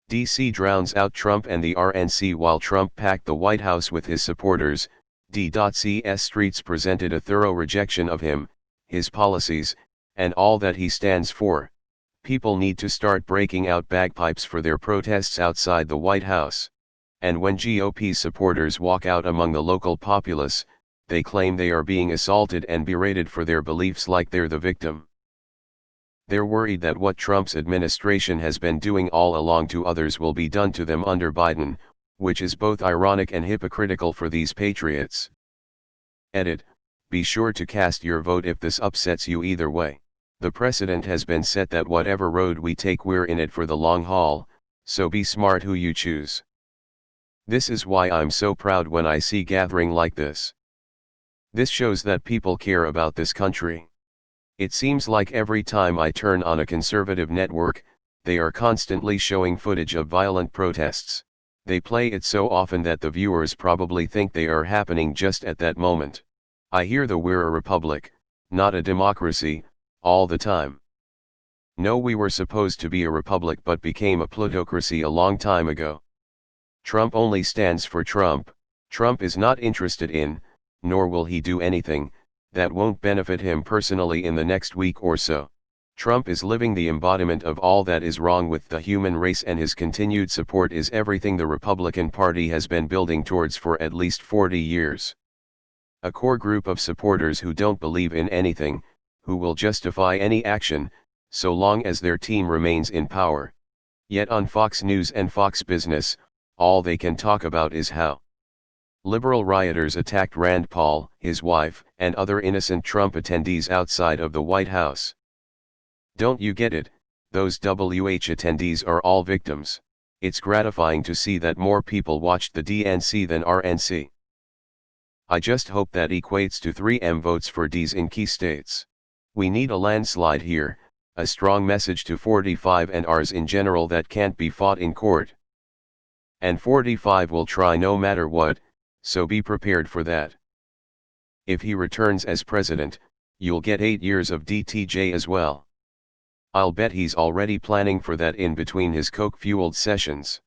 DC drowns out Trump and the RNC while Trump packed the White House with his supporters. D.C.'s streets presented a thorough rejection of him, his policies, and all that he stands for. People need to start breaking out bagpipes for their protests outside the White House. And when GOP supporters walk out among the local populace, they claim they are being assaulted and berated for their beliefs like they're the victim. They're worried that what Trump's administration has been doing all along to others will be done to them under Biden, which is both ironic and hypocritical for these patriots. Edit: be sure to cast your vote if this upsets you either way. The precedent has been set that whatever road we take, we're in it for the long haul, so be smart who you choose. This is why I'm so proud when I see gathering like this. This shows that people care about this country. It seems like every time I turn on a conservative network, they are constantly showing footage of violent protests. They play it so often that the viewers probably think they are happening just at that moment. I hear the "we're a republic, not a democracy," all the time. No, we were supposed to be a republic but became a plutocracy a long time ago. Trump only stands for Trump. Trump is not interested in, nor will he do anything, that won't benefit him personally in the next week or so. Trump is living the embodiment of all that is wrong with the human race, and his continued support is everything the Republican Party has been building towards for at least 40 years. A core group of supporters who don't believe in anything, who will justify any action, so long as their team remains in power. Yet on Fox News and Fox Business, all they can talk about is how liberal rioters attacked Rand Paul, his wife, and other innocent Trump attendees outside of the White House. Don't you get it? Those WH attendees are all victims. It's gratifying to see that more people watched the DNC than RNC. I just hope that equates to 3M votes for Ds in key states. We need a landslide here, a strong message to 45 and Rs in general that can't be fought in court. And 45 will try no matter what, so be prepared for that. If he returns as president, you'll get 8 years of DTJ as well. I'll bet he's already planning for that in between his coke-fueled sessions.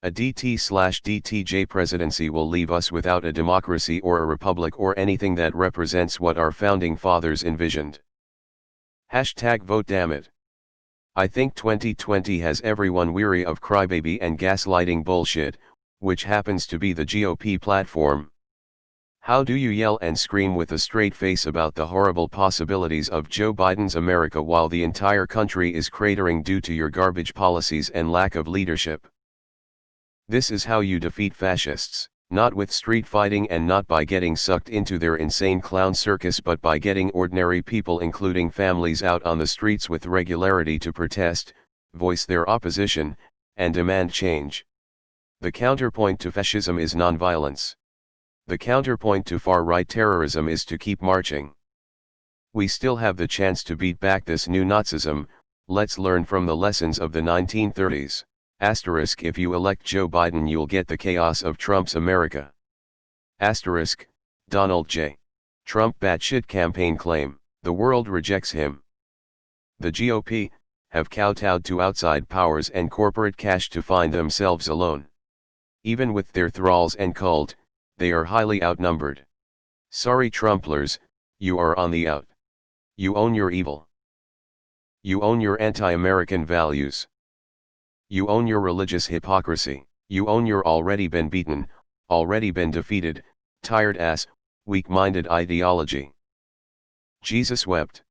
A DT/DTJ presidency will leave us without a democracy or a republic or anything that represents what our founding fathers envisioned. #vote dammit. I think 2020 has everyone weary of crybaby and gaslighting bullshit, which happens to be the GOP platform. How do you yell and scream with a straight face about the horrible possibilities of Joe Biden's America while the entire country is cratering due to your garbage policies and lack of leadership? This is how you defeat fascists, not with street fighting and not by getting sucked into their insane clown circus, but by getting ordinary people, including families, out on the streets with regularity to protest, voice their opposition, and demand change. The counterpoint to fascism is nonviolence. The counterpoint to far-right terrorism is to keep marching. We still have the chance to beat back this new Nazism. Let's learn from the lessons of the 1930s. Asterisk: if you elect Joe Biden, you'll get the chaos of Trump's America. Asterisk: Donald J. Trump batshit campaign claim, the world rejects him. The GOP have kowtowed to outside powers and corporate cash to find themselves alone. Even with their thralls and cult, they are highly outnumbered. Sorry Trumplers, you are on the out. You own your evil. You own your anti-American values. You own your religious hypocrisy. You own your already been beaten, already been defeated, tired ass, weak-minded ideology. Jesus wept.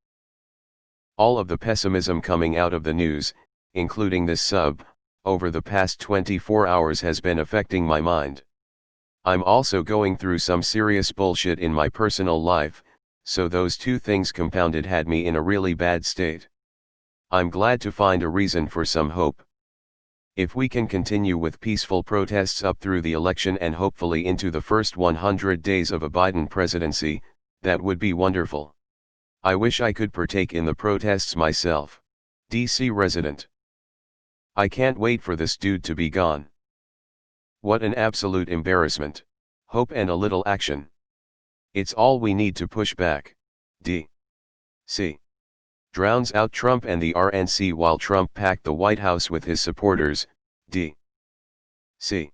All of the pessimism coming out of the news, including this sub, over the past 24 hours has been affecting my mind. I'm also going through some serious bullshit in my personal life, so those two things compounded had me in a really bad state. I'm glad to find a reason for some hope. If we can continue with peaceful protests up through the election and hopefully into the first 100 days of a Biden presidency, that would be wonderful. I wish I could partake in the protests myself. DC resident. I can't wait for this dude to be gone. What an absolute embarrassment. Hope and a little action. It's all we need to push back. D.C. Drowns out Trump and the RNC while Trump packed the White House with his supporters. D.C.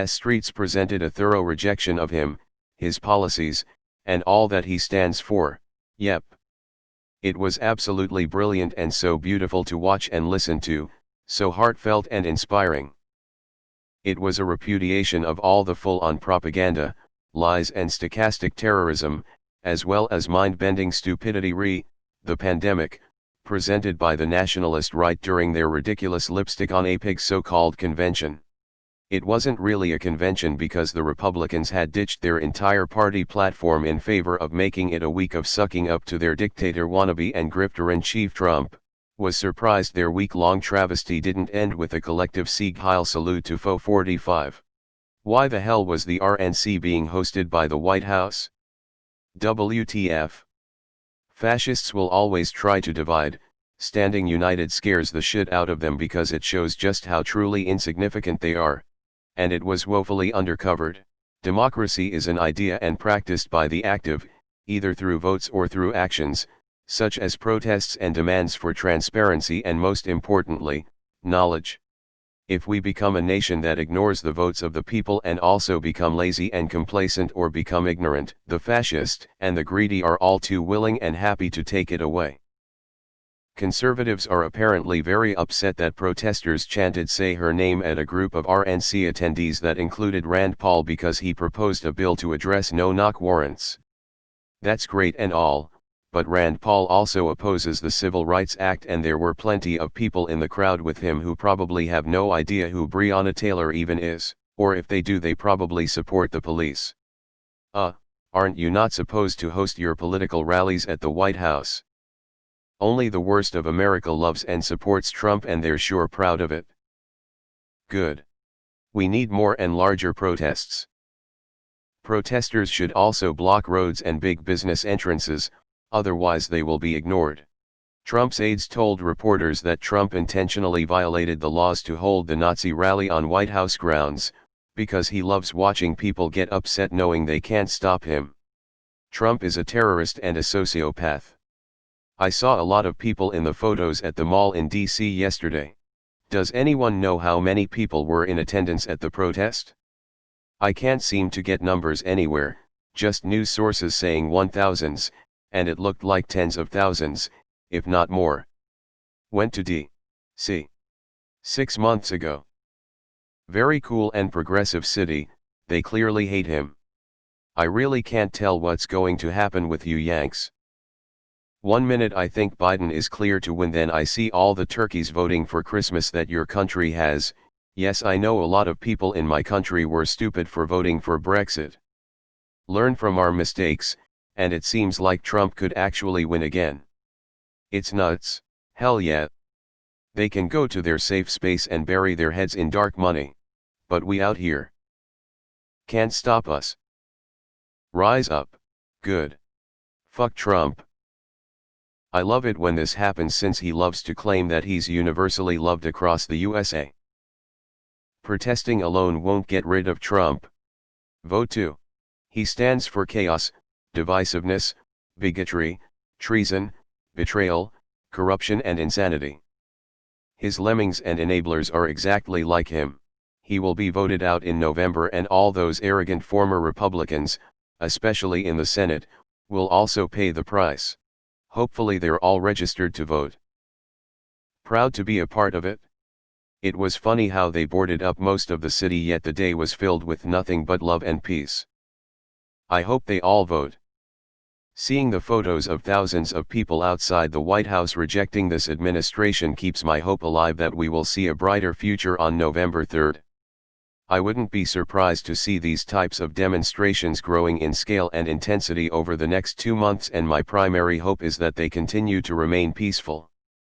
streets presented a thorough rejection of him, his policies, and all that he stands for. Yep. It was absolutely brilliant and so beautiful to watch and listen to, so heartfelt and inspiring. It was a repudiation of all the full-on propaganda, lies and stochastic terrorism, as well as mind-bending stupidity the pandemic, presented by the nationalist right during their ridiculous lipstick on a pig so-called convention. It wasn't really a convention because the Republicans had ditched their entire party platform in favor of making it a week of sucking up to their dictator wannabe and grifter-in-chief Trump. Was surprised their week-long travesty didn't end with a collective Sieg Heil salute to Faux 45. Why the hell was the RNC being hosted by the White House? WTF. Fascists will always try to divide. Standing united scares the shit out of them because it shows just how truly insignificant they are. And it was woefully undercovered. Democracy is an idea and practiced by the active, either through votes or through actions, such as protests and demands for transparency and most importantly, knowledge. If we become a nation that ignores the votes of the people and also become lazy and complacent or become ignorant, the fascist and the greedy are all too willing and happy to take it away. Conservatives are apparently very upset that protesters chanted "Say her name" at a group of RNC attendees that included Rand Paul because he proposed a bill to address no-knock warrants. That's great and all, but Rand Paul also opposes the Civil Rights Act and there were plenty of people in the crowd with him who probably have no idea who Breonna Taylor even is, or if they do they probably support the police. Aren't you not supposed to host your political rallies at the White House? Only the worst of America loves and supports Trump and they're sure proud of it. Good. We need more and larger protests. Protesters should also block roads and big business entrances, otherwise they will be ignored. Trump's aides told reporters that Trump intentionally violated the laws to hold the Nazi rally on White House grounds, because he loves watching people get upset knowing they can't stop him. Trump is a terrorist and a sociopath. I saw a lot of people in the photos at the mall in D.C. yesterday. Does anyone know how many people were in attendance at the protest? I can't seem to get numbers anywhere, just news sources saying 1,000s, and it looked like tens of thousands, if not more. Went to D.C. 6 months ago. Very cool and progressive city, they clearly hate him. I really can't tell what's going to happen with you Yanks. 1 minute I think Biden is clear to win, then I see all the turkeys voting for Christmas that your country has. Yes, I know a lot of people in my country were stupid for voting for Brexit. Learn from our mistakes, and it seems like Trump could actually win again. It's nuts, hell yeah. They can go to their safe space and bury their heads in dark money. But we out here can't stop us. Rise up, good. Fuck Trump. I love it when this happens since he loves to claim that he's universally loved across the USA. Protesting alone won't get rid of Trump. Vote 2. He stands for chaos, divisiveness, bigotry, treason, betrayal, corruption and insanity. His lemmings and enablers are exactly like him. He will be voted out in November and all those arrogant former Republicans, especially in the Senate, will also pay the price. Hopefully they're all registered to vote. Proud to be a part of it. It was funny how they boarded up most of the city yet the day was filled with nothing but love and peace. I hope they all vote. Seeing the photos of thousands of people outside the White House rejecting this administration keeps my hope alive that we will see a brighter future on November 3rd. I wouldn't be surprised to see these types of demonstrations growing in scale and intensity over the next 2 months, and my primary hope is that they continue to remain peaceful.